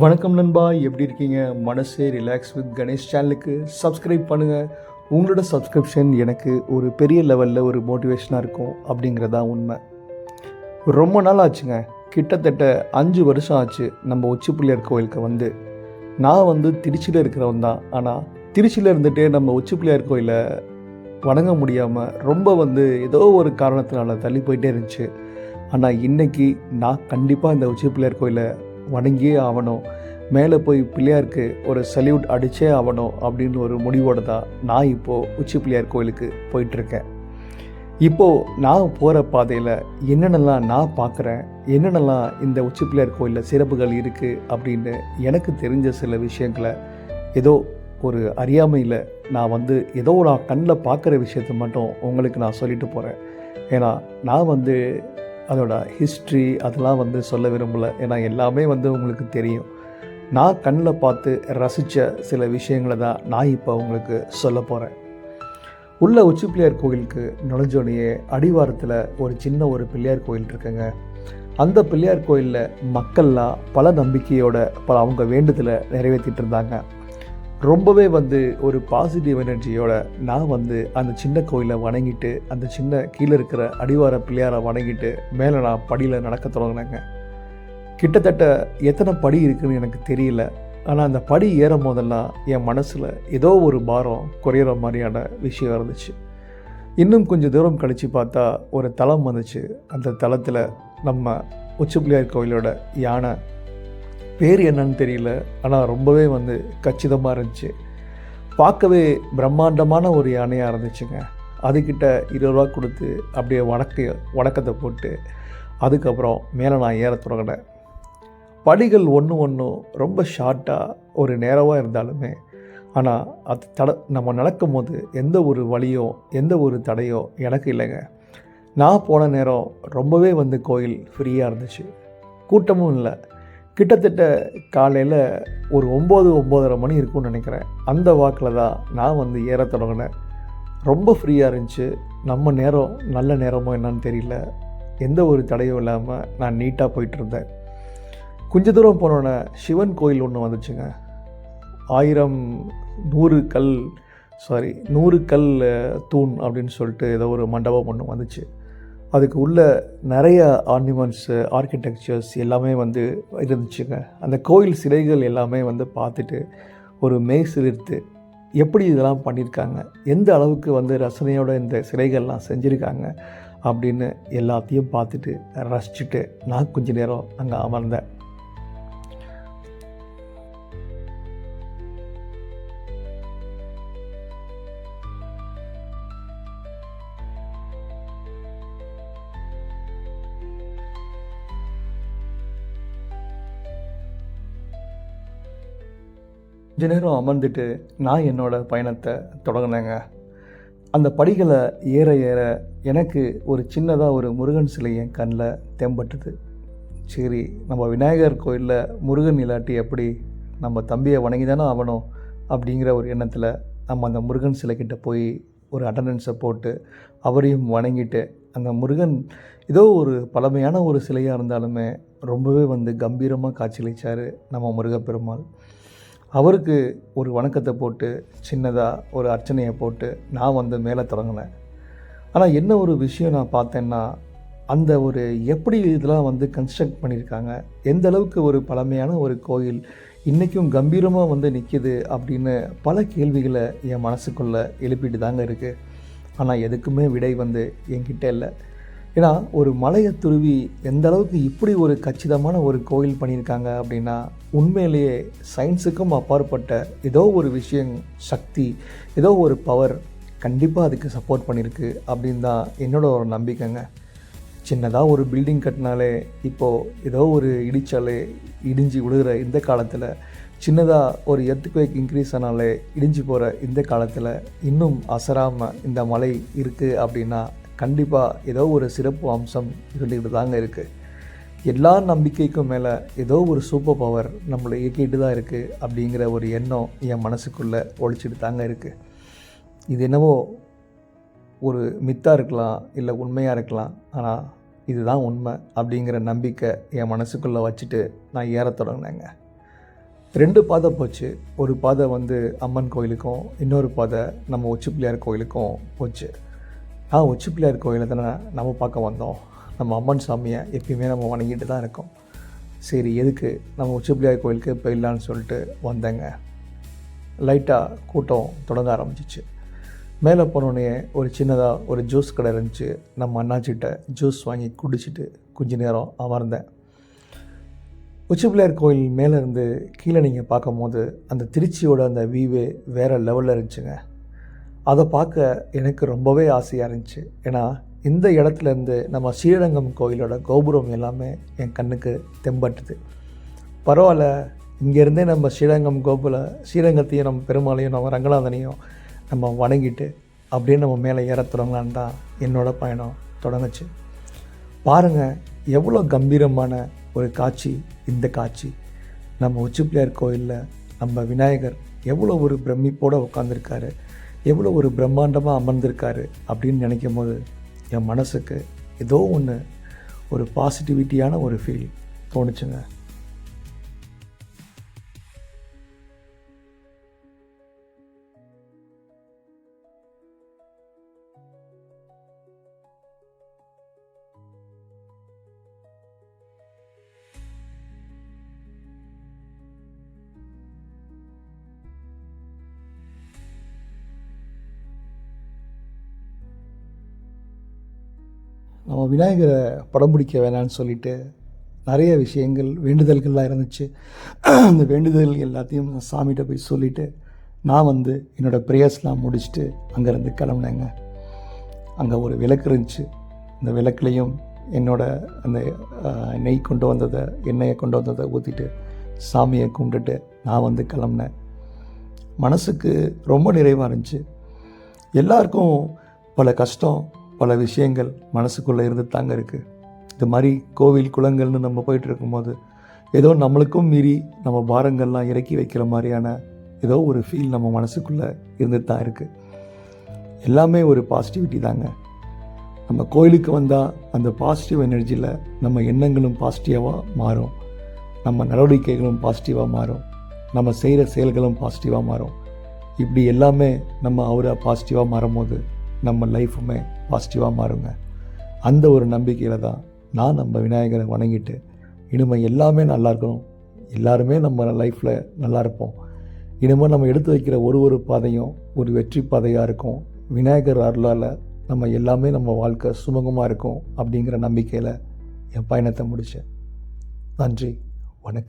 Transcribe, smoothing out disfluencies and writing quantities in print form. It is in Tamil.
வணக்கம் நண்பா, எப்படி இருக்கீங்க? மனசே ரிலாக்ஸ் வித் கணேஷ் சேனலுக்கு சப்ஸ்கிரைப் பண்ணுங்கள். உங்களோட சப்ஸ்கிரிப்ஷன் எனக்கு ஒரு பெரிய லெவலில் ஒரு மோட்டிவேஷனாக இருக்கும் அப்படிங்கிறதா உண்மை. ரொம்ப நாள் ஆச்சுங்க, கிட்டத்தட்ட 5 வருஷம் ஆச்சு நம்ம உச்சி பிள்ளையார் கோயிலுக்கு வந்து. நான் திருச்சியில் இருக்கிறவன் தான். ஆனால் திருச்சியில் இருந்துகிட்டே நம்ம உச்சி பிள்ளையார் கோயிலை வணங்க முடியாமல் ரொம்ப ஏதோ ஒரு காரணத்தினால தள்ளி போயிட்டே இருந்துச்சு. ஆனால் இன்றைக்கி நான் கண்டிப்பாக இந்த உச்சி பிள்ளையார் கோயிலை வணங்கியே ஆகணும், மேலே போய் பிள்ளையாருக்கு ஒரு சல்யூட் அடித்தே ஆகணும் அப்படின்னு ஒரு முடிவோடு தான் நான் இப்போது உச்சி பிள்ளையார் கோயிலுக்கு போயிட்டுருக்கேன். இப்போது நான் போகிற பாதையில் என்னென்னலாம் நான் பார்க்குறேன், என்னென்னலாம் இந்த உச்சி பிள்ளையார் கோயிலில் சிறப்புகள் இருக்குது அப்படின்னு எனக்கு தெரிஞ்ச சில விஷயங்களை ஏதோ ஒரு அறியாமையில் நான் ஏதோ நான் கண்ணில் பார்க்குற விஷயத்தை மட்டும் உங்களுக்கு நான் சொல்லிட்டு போகிறேன். ஏன்னா நான் அதோட ஹிஸ்ட்ரி அதெல்லாம் சொல்ல விரும்பலை. ஏன்னா எல்லாமே உங்களுக்கு தெரியும். நான் கண்ணில் பார்த்து ரசித்த சில விஷயங்களை தான் நான் இப்போ உங்களுக்கு சொல்ல போகிறேன். உள்ள உச்சி பிள்ளையார் கோயிலுக்கு நுழைஞ்சோடனே அடிவாரத்தில் ஒரு சின்ன ஒரு பிள்ளையார் கோயில் இருக்குங்க. அந்த பிள்ளையார் கோயிலில் மக்கள்லாம் பல நம்பிக்கையோட அவங்க வேண்டுதலை நிறைவேற்றிட்டு இருந்தாங்க. ரொம்பவே ஒரு பாசிட்டிவ் எனர்ஜியோட நான் அந்த சின்ன கோயிலை வணங்கிட்டு, அந்த சின்ன கீழே இருக்கிற அடிவார பிள்ளையாரை வணங்கிட்டு மேலே நான் படியில் நடக்க தொடங்கினேங்க. கிட்டத்தட்ட எத்தனை படி இருக்குதுன்னு எனக்கு தெரியல. ஆனால் அந்த படி ஏறும் போதெல்லாம் என் மனசில் ஏதோ ஒரு பாரம் குறையிற மாதிரியான விஷயம் இருந்துச்சு. இன்னும் கொஞ்சம் தூரம் கழித்து பார்த்தா ஒரு தலம் வந்துச்சு. அந்த தலத்தில் நம்ம உச்சி பிள்ளையார் கோயிலோட யானை, பேர் என்னன்னு தெரியல, ஆனால் ரொம்பவே கச்சிதமாக இருந்துச்சு. பார்க்கவே பிரம்மாண்டமான ஒரு யானையாக இருந்துச்சுங்க. அதுக்கிட்ட 20 ரூபா கொடுத்து அப்படியே வணக்கத்தை போட்டு அதுக்கப்புறம் மேலே நான் ஏற தொடங்கினேன். படிகள் ஒன்று ரொம்ப ஷார்ட்டாக ஒரு நேரமாக இருந்தாலுமே, ஆனால் அது நம்ம நடக்கும் போது எந்த ஒரு வலியோ எந்த ஒரு தடையோ எனக்கு இல்லைங்க. நான் போன நேரம் ரொம்பவே கோயில் ஃப்ரீயாக இருந்துச்சு, கூட்டமும் இல்லை. கிட்டத்தட்ட காலையில் ஒரு 9-9:30 மணி இருக்கும்னு நினைக்கிறேன். அந்த வாக்கில் தான் நான் ஏற தொடங்கினேன். ரொம்ப ஃப்ரீயாக இருந்துச்சு. நம்ம நேரம் நல்ல நேரமோ என்னன்னு தெரியல, எந்த ஒரு தடையும் இல்லாமல் நான் நீட்டாக போயிட்டுருந்தேன். கொஞ்ச தூரம் போனோன்னே சிவன் கோயில் ஒன்று வந்துச்சுங்க. 100 கல் தூண் அப்படின்னு சொல்லிட்டு ஏதோ ஒரு மண்டபம் ஒன்று வந்துச்சு. அதுக்கு உள்ள நிறைய ஆர்னிமெண்ட்ஸு, ஆர்கிடெக்சர்ஸ் எல்லாமே இருந்துச்சுங்க. அந்த கோயில் சிலைகள் எல்லாமே பார்த்துட்டு ஒரு மெய்சிலிர்த்து எப்படி இதெல்லாம் பண்ணியிருக்காங்க, எந்த அளவுக்கு ரசனையோட இந்த சிலைகள்லாம் செஞ்சுருக்காங்க அப்படின்னு எல்லாத்தையும் பார்த்துட்டு ரசிச்சுட்டு நான் கொஞ்ச நேரம் அங்கே அமர்ந்தேன். கொஞ்ச நேரம் அமர்ந்துட்டு நான் என்னோடய பயணத்தை தொடங்கினேங்க. அந்த படிகளை ஏற ஏற எனக்கு ஒரு சின்னதாக ஒரு முருகன் சிலை என் கண்ணில் தெம்பட்டுது. சரி, நம்ம விநாயகர் கோயிலில் முருகன் இல்லாட்டி எப்படி, நம்ம தம்பியை வணங்கி தானே ஆகணும் அப்படிங்கிற ஒரு எண்ணத்தில் நம்ம அந்த முருகன் சிலைக்கிட்ட போய் ஒரு அட்டண்டன்ஸை போட்டு அவரையும் வணங்கிட்டு, அந்த முருகன் ஏதோ ஒரு பழமையான ஒரு சிலையாக இருந்தாலுமே ரொம்பவே கம்பீரமாக காட்சியளித்தார் நம்ம முருகப்பெருமாள். அவருக்கு ஒரு வணக்கத்தை போட்டு சின்னதாக ஒரு அர்ச்சனையை போட்டு நான் மேலே தொடங்கினேன். ஆனால் என்ன ஒரு விஷயம் நான் பார்த்தேன்னா, அந்த ஒரு எப்படி இதெல்லாம் கன்ஸ்ட்ரக்ட் பண்ணியிருக்காங்க, எந்த அளவுக்கு ஒரு பழமையான ஒரு கோயில் இன்றைக்கும் கம்பீரமாக நிற்கிது அப்படின்னு பல கேள்விகளை என் மனசுக்குள்ளே எழுப்பிட்டு தாங்க இருக்குது. ஆனால் எதுக்குமே விடை என்கிட்ட இல்லை. ஏன்னா ஒரு மலையை துருவி எந்த அளவுக்கு இப்படி ஒரு கச்சிதமான ஒரு கோயில் பண்ணியிருக்காங்க அப்படின்னா, உண்மையிலேயே சயின்ஸுக்கும் அப்பாற்பட்ட ஏதோ ஒரு விஷயம், சக்தி, ஏதோ ஒரு பவர் கண்டிப்பாக அதுக்கு சப்போர்ட் பண்ணியிருக்கு அப்படின்னு தான் என்னோட ஒரு நம்பிக்கைங்க. சின்னதாக ஒரு பில்டிங் கட்டினாலே இப்போது ஏதோ ஒரு இடிச்சாலே இடிஞ்சு விழுகிற இந்த காலத்தில், சின்னதாக ஒரு எர்த்குவேக் இன்க்ரீஸ் ஆனாலே இடிஞ்சு போகிற இந்த காலத்தில் இன்னும் அசராமல் இந்த மலை இருக்குது அப்படின்னா கண்டிப்பாக ஏதோ ஒரு சிறப்பு அம்சம் இருந்துக்கிட்டு தாங்க இருக்குது. எல்லா நம்பிக்கைக்கும் மேலே ஏதோ ஒரு சூப்பர் பவர் நம்மளை இயக்கிட்டு தான் இருக்குது அப்படிங்கிற ஒரு எண்ணம் என் மனசுக்குள்ளே ஒழிச்சிட்டு தாங்க இருக்குது. இது என்னவோ ஒரு மித்தாக இருக்கலாம், இல்லை உண்மையாக இருக்கலாம், ஆனால் இதுதான் உண்மை அப்படிங்கிற நம்பிக்கை என் மனசுக்குள்ளே வச்சுட்டு நான் ஏற தொடங்கினேங்க. 2 பாதை போச்சு. ஒரு பாதை வந்து அம்மன் கோயிலுக்கும், இன்னொரு பாதை நம்ம உச்சி பிள்ளையார் கோயிலுக்கும் போச்சு. உச்சி பிள்ளையார் கோயிலை தானே நம்ம பார்க்க வந்தோம். நம்ம அம்மன் சாமியை எப்பயுமே நம்ம வணங்கிட்டு தான் இருக்கோம். சரி, எதுக்கு நம்ம உச்சி பிள்ளையார் கோயிலுக்கு போயிடலான்னு சொல்லிட்டு வந்தேங்க. லைட்டாக கூட்டம் தொடங்க ஆரம்பிச்சிச்சு. மேலே போனோடனே ஒரு சின்னதாக ஒரு ஜூஸ் கடை இருந்துச்சு. நம்ம அண்ணாச்சிட்ட ஜூஸ் வாங்கி குடிச்சிட்டு கொஞ்ச நேரம் அமர்ந்தேன். உச்சி பிள்ளையார் கோயில் மேலே இருந்து கீழே நீங்கள் பார்க்கும்போது அந்த திருச்சியோட அந்த வியூவே வேறு லெவலில் இருந்துச்சுங்க. அதை பார்க்க எனக்கு ரொம்பவே ஆசையாக இருந்துச்சு. ஏன்னா இந்த இடத்துலேருந்து நம்ம ஸ்ரீரங்கம் கோயிலோட கோபுரம் எல்லாமே என் கண்ணுக்கு தெம்பட்டுது. பரவாயில்ல, இங்கேருந்தே நம்ம ஸ்ரீரங்கத்தையும் நம்ம பெருமாளையும் நம்ம ரங்கநாதனையும் நம்ம வணங்கிட்டு அப்படியே நம்ம மேலே ஏற தொடங்கலான்னு தான் என்னோடய பயணம் தொடங்குச்சு. பாருங்கள், எவ்வளோ கம்பீரமான ஒரு காட்சி இந்த காட்சி. நம்ம உச்சி பிள்ளையார் கோயிலில் நம்ம விநாயகர் எவ்வளோ ஒரு பிரமிப்போடு உட்காந்துருக்காரு, எவ்வளோ ஒரு பிரம்மாண்டமாக அமர்ந்திருக்காரு அப்படின்னு நினைக்கும் போது என் மனசுக்கு ஏதோ ஒன்று ஒரு பாசிட்டிவிட்டியான ஒரு ஃபீல் தோணுச்சுங்க. நம்ம விநாயகரை படம் பிடிக்க வேணான்னு சொல்லிட்டு நிறைய விஷயங்கள் வேண்டுதல்கள்லாம் இருந்துச்சு. அந்த வேண்டுதல் எல்லாத்தையும் சாமிகிட்ட போய் சொல்லிவிட்டு நான் வந்து என்னோடய ப்ரேயர்ஸ்லாம் முடிச்சுட்டு அங்கேருந்து கிளம்புனேங்க. அங்கே ஒரு விளக்கு இருந்துச்சு. அந்த விளக்குலேயும் அந்த நெய் கொண்டு வந்ததை, எண்ணெயை கொண்டு வந்ததை ஊற்றிட்டு சாமியை கும்பிட்டுட்டு நான் வந்து கிளம்புனேன். மனசுக்கு ரொம்ப நிறைவாக இருந்துச்சு. எல்லாருக்கும் பல கஷ்டம், பல விஷயங்கள் மனசுக்குள்ளே இருந்து தாங்க இருக்குது. இது மாதிரி கோவில் குளங்கள்னு நம்ம போயிட்டு இருக்கும்போது ஏதோ நம்மளுக்கும் மீறி நம்ம பாரங்கள்லாம் இறக்கி வைக்கிற மாதிரியான ஏதோ ஒரு ஃபீல் நம்ம மனசுக்குள்ளே இருந்துட்டு தான் இருக்குது. எல்லாமே ஒரு பாசிட்டிவிட்டி தாங்க. நம்ம கோயிலுக்கு வந்தால் அந்த பாசிட்டிவ் எனர்ஜியில் நம்ம எண்ணங்களும் பாசிட்டிவாக மாறும், நம்ம நடவடிக்கைகளும் பாசிட்டிவாக மாறும், நம்ம செய்கிற செயல்களும் பாசிட்டிவாக மாறும். இப்படி எல்லாமே நம்ம அவரை பாசிட்டிவாக மாறும்போது நம்ம லைஃபுமே பாசிட்டிவாக மாறுங்க. அந்த ஒரு நம்பிக்கையில் தான் நான் நம்ம விநாயகரை வணங்கிட்டு இனிமேல் எல்லாமே நல்லா இருக்கணும், எல்லாருமே நம்ம லைஃப்பில் நல்லா இருப்போம், இனிமேல் நம்ம எடுத்து வைக்கிற ஒரு பாதையும் ஒரு வெற்றி பாதையாக இருக்கும், விநாயகர் அருளால் நம்ம எல்லாமே நம்ம வாழ்க்கை சுமூகமாக இருக்கும் அப்படிங்கிற நம்பிக்கையில் என் பயணத்தை முடித்தேன். நன்றி.